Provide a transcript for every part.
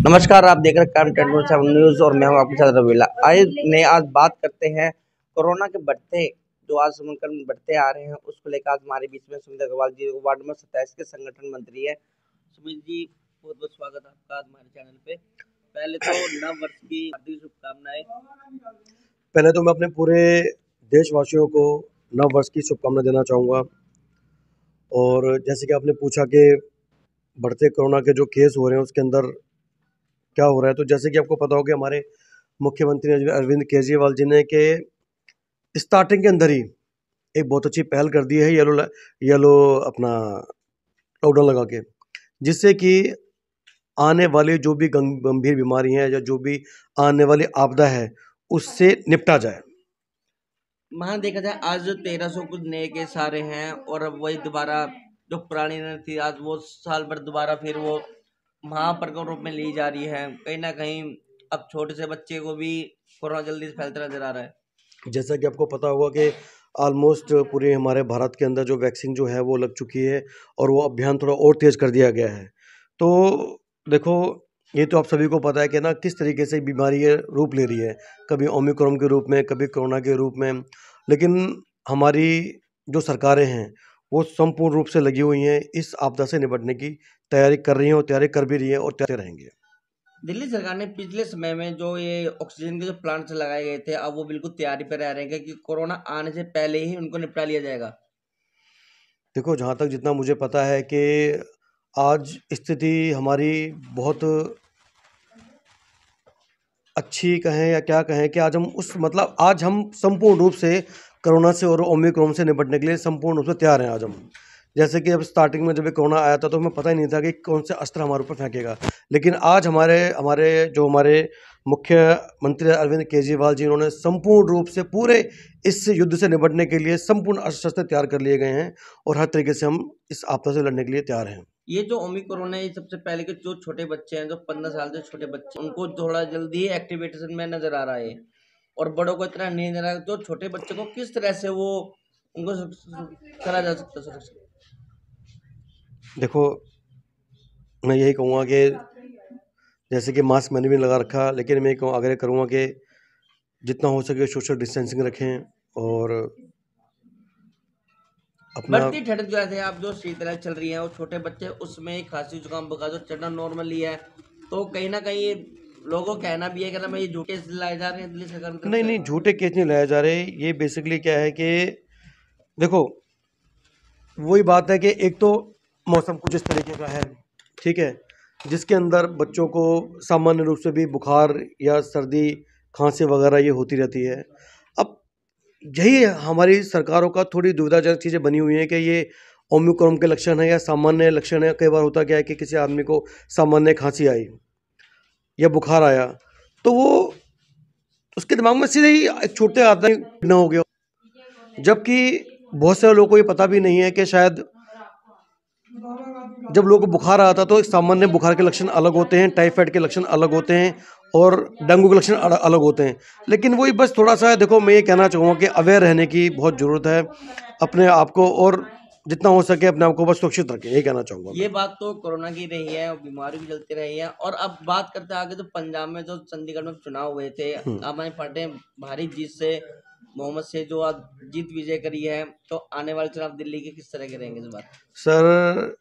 नमस्कार, आप देख रहे हैं क्राइम 24/7 न्यूज़ और मैं हूं आपके साथ रवीला। आज बात करते हैं कोरोना के बढ़ते जो आज संक्रमण बढ़ते आ रहे हैं उसको लेकर। आज हमारे बीच में सुमित अग्रवाल जी वार्ड नंबर 27 के संगठन मंत्री है। सुमित जी, बहुत बहुत स्वागत है आपका हमारे चैनल पे। पहले तो नव वर्ष की हार्दिक शुभकामनाएं। पहले तो मैं अपने पूरे देशवासियों को नव वर्ष की शुभकामनाएं देना चाहूँगा। और जैसे कि आपने पूछा कि बढ़ते कोरोना के जो केस हो रहे हैं उसके अंदर क्या हो रहा है, तो जैसे कि आपको पता होगा हमारे मुख्यमंत्री अरविंद केजरीवाल जी ने के स्टार्टिंग के अंदर ही एक बहुत अच्छी पहल कर दी है येलो अपना लॉकडाउन लगा के, जिससे कि आने वाली जो भी गंभीर बीमारी है या जो भी आने वाली आपदा है उससे निपटा जाए। वहाँ देखा जाए आज जो 1300 कुछ नए केस आ रहे हैं और अब वही दोबारा जो पुरानी थी आज वो साल भर दोबारा फिर वो महामारी के रूप में ली जा रही है। कहीं ना कहीं अब छोटे से बच्चे को भी कोरोना जल्दी से फैलता नजर आ रहा है। जैसा कि आपको पता होगा कि ऑलमोस्ट पूरे हमारे भारत के अंदर जो वैक्सीन जो है वो लग चुकी है और वो अभियान थोड़ा और तेज़ कर दिया गया है। तो देखो, ये तो आप सभी को पता है कि ना किस तरीके से बीमारी ये रूप ले रही है, कभी ओमिक्रॉन के रूप में, कभी कोरोना के रूप में। लेकिन हमारी जो सरकारें हैं वो संपूर्ण रूप से लगी हुई हैं, इस आपदा से निपटने की तैयारी कर रही हैं और तैयारी कर भी रही हैं और तैयार रहेंगे। दिल्ली सरकार ने पिछले समय में जो ये ऑक्सीजन के जो प्लांट्स लगाए गए थे अब वो बिल्कुल तैयारी पर रह रहे हैं कि कोरोना आने से पहले ही उनको निपटा लिया जाएगा। देखो, जहाँ तक जितना मुझे पता है कि आज स्थिति हमारी बहुत अच्छी कहें या क्या कहें कि आज हम आज हम संपूर्ण रूप से कोरोना से और ओमिक्रॉन से निपटने के लिए संपूर्ण रूप से तैयार हैं आज हम। जैसे कि अब स्टार्टिंग में जब ये कोरोना आया था तो हमें पता ही नहीं था कि कौन से अस्त्र हमारे ऊपर फेंकेगा, लेकिन आज हमारे मुख्यमंत्री अरविंद केजरीवाल जी, उन्होंने संपूर्ण रूप से पूरे इस युद्ध से निपटने के लिए संपूर्ण अस्त्र शस्त्र तैयार कर लिए गए हैं और हर तरीके से हम इस आपदा से लड़ने के लिए तैयार हैं। ये जो ओमिक्रॉन है ये सबसे पहले के जो छोटे बच्चे हैं जो 15 साल से छोटे बच्चे उनको थोड़ा जल्दी ही एक्टिवेशन में नजर आ रहा है और बड़ों को इतना नहीं नजर आ रहा। जो छोटे बच्चे को किस तरह से वो उनको करा जा सकता सुरक्षित? देखो, मैं यही कहूँगा कि जैसे कि मास्क मैंने भी लगा रखा, लेकिन मैं आग्रह करूँगा कि जितना हो सके सोशल डिस्टेंसिंग रखें और अपना। बढ़ती ठंड जो है आप जो शीतलहर चल रही है और छोटे बच्चे उसमें खांसी जुकाम बुखार जो चढ़ना नॉर्मली है, तो कहीं ना कहीं लोगों का कहना भी है कि ना ये झूठे केस लाए जा रहे हैं दिल्ली सरकार की। नहीं, झूठे केस नहीं लाए जा रहे। ये बेसिकली क्या है कि देखो, वही बात है कि एक तो मौसम कुछ इस तरीके का है, ठीक है, जिसके अंदर बच्चों को सामान्य रूप से भी बुखार या सर्दी खांसी वगैरह ये होती रहती है। अब यही हमारी सरकारों का थोड़ी दुविधाजनक चीज़ें बनी हुई हैं कि ये ओमिक्रॉन के लक्षण है या सामान्य लक्षण है। कई बार होता क्या है कि किसी आदमी को सामान्य खांसी आई या बुखार आया तो वो उसके दिमाग में सीधे ही एक छोटे आदमी न हो गया, जबकि बहुत सारे लोगों को ये पता भी नहीं है कि शायद जब लोगों को बुखार आता तो एक सामान्य बुखार के लक्षण अलग होते हैं, टाइफाइड के लक्षण अलग होते हैं और डेंगू के लक्षण अलग होते हैं। लेकिन वही बस थोड़ा सा देखो, मैं ये कहना चाहूँगा कि अवेयर रहने की बहुत ज़रूरत है अपने आप को, और जितना हो सके अपने आप को बस सुरक्षित रखें, यही कहना चाहूँगा। ये बात तो कोरोना की रही है और बीमारी भी चलती रही है। और अब बात करते हैं आगे तो पंजाब में जो चंडीगढ़ में चुनाव हुए थे, हमारी पार्टी भारी जीत से मोहम्मद से जो आज जीत विजय करी है, तो आने वाले चुनाव दिल्ली के किस तरह के रहेंगे? इस बात सर,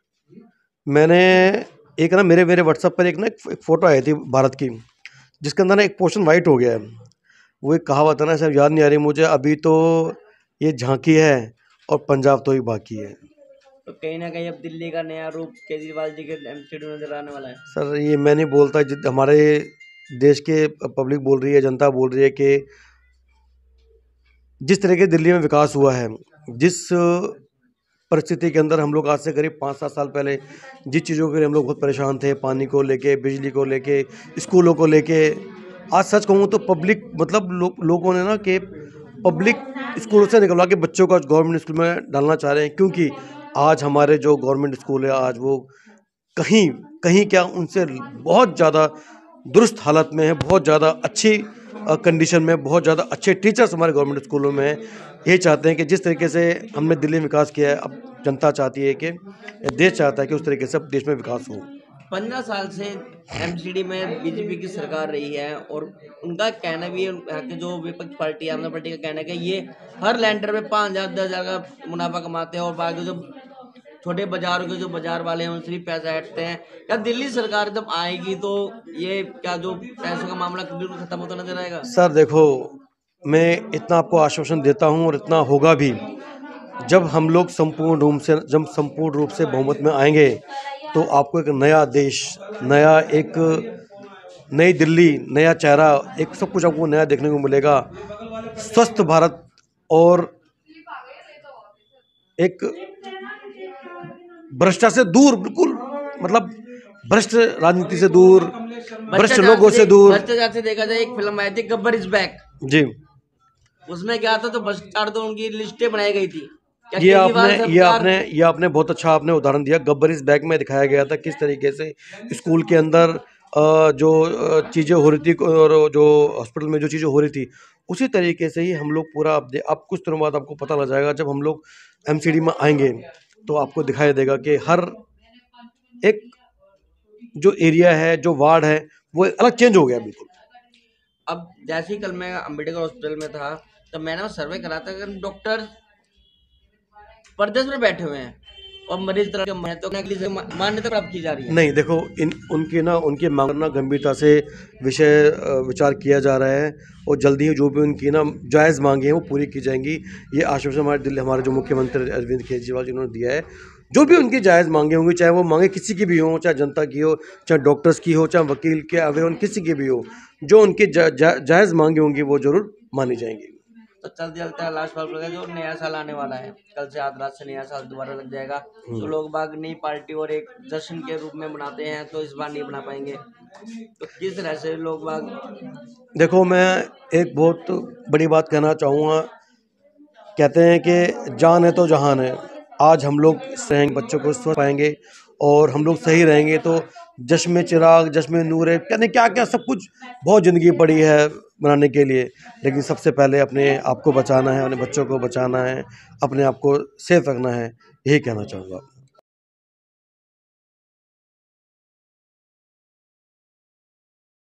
मैंने एक ना मेरे व्हाट्सएप पर एक फ़ोटो आई थी भारत की, जिसके अंदर ना एक पोर्शन वाइट हो गया है। वो एक कहावत है ना, सर याद नहीं आ रही मुझे अभी, तो ये झांकी है और पंजाब तो ही बाकी है। तो कहीं ना कहीं अब दिल्ली का नया रूप केजरीवाल जी के एमसीडी नजर आने वाला है। सर ये मैं नहीं बोलता, हमारे देश के पब्लिक बोल रही है, जनता बोल रही है कि जिस तरह के दिल्ली में विकास हुआ है, जिस परिस्थिति के अंदर हम लोग आज से करीब 5-7 साल पहले जिस चीज़ों के लिए हम लोग बहुत परेशान थे, पानी को लेके, बिजली को लेके, स्कूलों को लेके, आज सच कहूँ तो पब्लिक लोगों ने ना कि पब्लिक स्कूलों से निकलवा के बच्चों को गवर्नमेंट स्कूल में डालना चाह रहे हैं, क्योंकि आज हमारे जो गवर्नमेंट स्कूल है आज वो कहीं कहीं क्या उनसे बहुत ज़्यादा दुरुस्त हालत में है, बहुत ज़्यादा अच्छी कंडीशन में, बहुत ज़्यादा अच्छे टीचर्स हमारे गवर्नमेंट स्कूलों में हैं। ये चाहते हैं कि जिस तरीके से हमने दिल्ली में विकास किया है, अब जनता चाहती है कि देश चाहता है कि उस तरीके से अब देश में विकास हो। 15 साल से एमसीडी में बीजेपी की सरकार रही है और उनका कहना भी है, यहाँ के जो विपक्ष पार्टी है आम आदमी पार्टी का कहना है कि ये हर लैंडर में 5,000 10,000 का मुनाफा कमाते हैं और बाकी जो छोटे बाजारों के जो बाजार वाले हैं उनसे भी पैसा हटते हैं। क्या दिल्ली सरकार जब आएगी तो ये क्या जो पैसों का मामला बिल्कुल खत्म होता नजर आएगा? सर देखो, मैं इतना आपको आश्वासन देता हूँ और इतना होगा भी, जब हम लोग संपूर्ण रूप से बहुमत में आएंगे तो आपको एक नया देश, नया एक नई दिल्ली, नया चेहरा, एक सब कुछ आपको नया देखने को मिलेगा। स्वस्थ भारत और एक भ्रष्टाचार से दूर, बिल्कुल मतलब भ्रष्ट राजनीति से दूर, भ्रष्ट लोगों से दूर। भ्रष्टाचार से देखा जाए, एक फिल्म आई थी गब्बर इज बैक जी, उसमें क्या था, तो भ्रष्टाचार तो उनकी लिस्टें बनाई गई थी। ये आपने बहुत अच्छा आपने उदाहरण दिया। गब्बर इज बैक में दिखाया गया था किस तरीके से स्कूल के अंदर जो चीज़ें हो रही थी और जो हॉस्पिटल में जो चीज़ें हो रही थी, उसी तरीके से ही हम लोग पूरा अब कुछ दिनों बाद आपको पता लग जाएगा, जब हम लोग एमसीडी में आएंगे तो आपको दिखाई देगा कि हर एक जो एरिया है, जो वार्ड है, वो अलग चेंज हो गया बिल्कुल। अब जैसे ही कल मैं अम्बेडकर हॉस्पिटल में था तो मैंने सर्वे करा था कि डॉक्टर परदेश में बैठे हुए हैं और मरीज तरह के तो मान्यता प्राप्त की जा रही है। नहीं देखो, उनकी मांग ना गंभीरता से विचार किया जा रहा है और जल्दी ही जो भी उनकी जायज़ मांगे हैं वो पूरी की जाएंगी। ये आश्वासन हमारे जो मुख्यमंत्री अरविंद केजरीवाल जी उन्होंने दिया है। जो भी उनकी जायज़ मांगे होंगी, चाहे वो मांगे किसी की भी हो, चाहे जनता की हो, चाहे डॉक्टर्स की हो, चाहे वकील के आवेदन किसी की भी हो, जो उनकी जायज़ मांगे होंगी वो जरूर मानी जाएंगी। तो चलते चलते लास्ट बार जो नया साल आने वाला है, कल से आधी रात से नया साल दोबारा लग जाएगा, तो लोग बाग नई पार्टी और एक जश्न के रूप में मनाते हैं, तो इस बार नहीं बना पाएंगे, तो किस तरह से लोग बाग? देखो, मैं एक बहुत बड़ी बात कहना चाहूँगा। कहते हैं कि जान है तो जहान है। आज हम लोग रहेंगे, बच्चों को स्वस्थ पाएंगे और हम लोग सही रहेंगे तो जश्न चिराग, जश्न नूर है, कहते क्या क्या सब कुछ, बहुत ज़िंदगी पड़ी है बनाने के लिए। लेकिन सबसे पहले अपने आप को बचाना है, अपने बच्चों को बचाना है, अपने आप को सेफ रखना है, यही कहना चाहूँगा।